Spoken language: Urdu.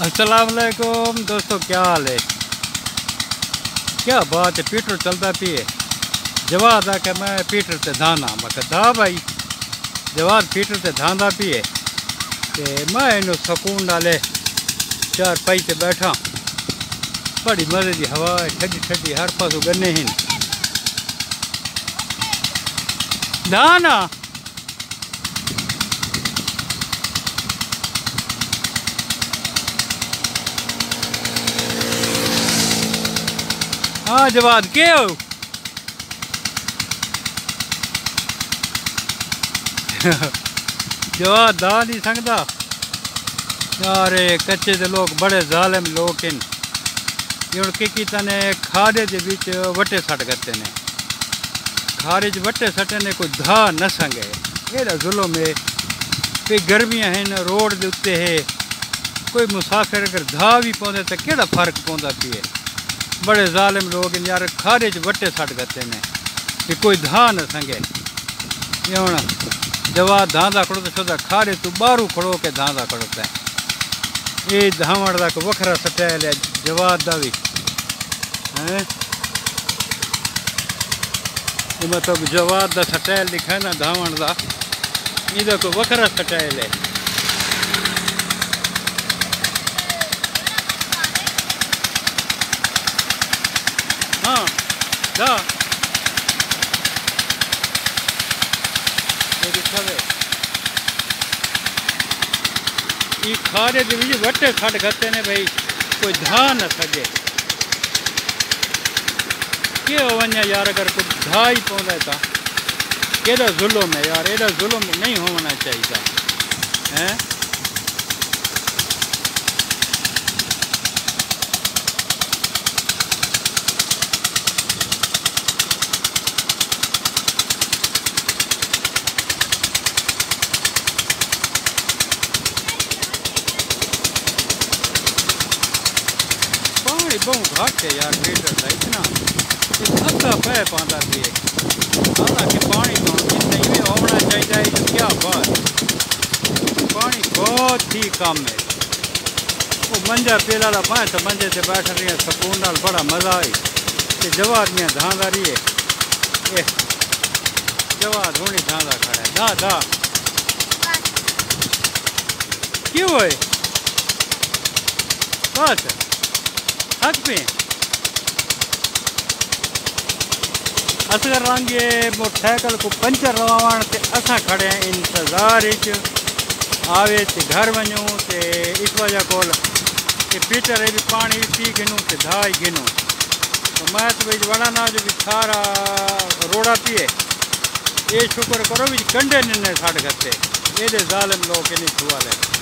السلام علیکم دوستو، کیا حال ہے؟ کیا بات ہے، پیٹر چلتا پیے جواد آ کے میں پیٹر تے دھانا میں کہ دھا بھائی جواد پیٹر تے دھاندا پیے تے میں انہوں سکون ڈالے چار پائی تے بیٹھا، بڑی مزے دی ہوا ہے، ٹھڈی ٹھڈی ہر پاسوں گنے ہیں دھانا ہاں جواد کیا ہو جواد دا نہیں سکتا یار، کچے دے لوگ بڑے ظالم لوگ ہیں، یہ کی کیتا نے کھاڑے دے بیچ وٹے سٹ گتے نے، کھاڑے چ وٹے سٹے نے کوئی دھا نہ سنگے، ایڈا ظلم ہے، کوئی گرمیاں ہیں روڈ دے اتنے ہے، کوئی مسافر اگر دھا بھی پوندے تو کیڑا فرق پوندا پیے، بڑے ظالم لوگ ہیں یار، کھاڑے چ وٹے سٹ گتے نے کہ کوئی دھا نہ سنگے، یہ ہوں جواد دھاندا کھڑوتا چھوڑا کھاڑے تو باہروں کھڑو کے دھاندا کھڑوتا ہے، یہ دھاوڑ دا کو وکھرا سٹائل ہے جواد دا بھی یہ مطلب جواد دا سٹائل دکھائے نا دھاوڑ دا، یہ دا کو وکھرا سٹائل ہے۔ ہاں دا یہ کھاڑے دے وچ وٹے سٹ گتے نے بھائی، کوئی دھا نہ سکے، کیا ونجا یار، اگر کوئی دھا ہی پوندا ہے تا کیڑا ظلم ہے یار، ایڈا ظلم نہیں ہونا چاہیے ہیں۔ بہت گھٹ ہے یار پیٹر کا، اتنا تھکا پہ پاندا پیے، حالانکہ پانی نہیں ہونا چاہیے، تو کیا بات، پانی بہت ہی کم ہے، وہ منجا پیلا لا پائے تو منجے سے بیٹھ رہی ہے سکون نال، بڑا مزہ آئی کہ جواد میاں دھاندا رہی ہے، جواد ہونی دھاندا کھڑا ہے، دا دا کیوں ہے بس تھک پہ اصغر رنگے موٹر سائیکل کو پنکچر لواوان تے اساں کھڑے ہیں انتظار وچ آوے تے گھر ونجوں تے اس وجہ کول کہ پیٹر بھی پانی پی گنوں تے دھائی گنوں، تو میں تو بھائی وڑا نہ جو بھی سارا روڑا پیے، یہ شکر کرو بھی کنڈے ننے سٹ گتے، یہ ظالم لوگ نہیں چھوا لے۔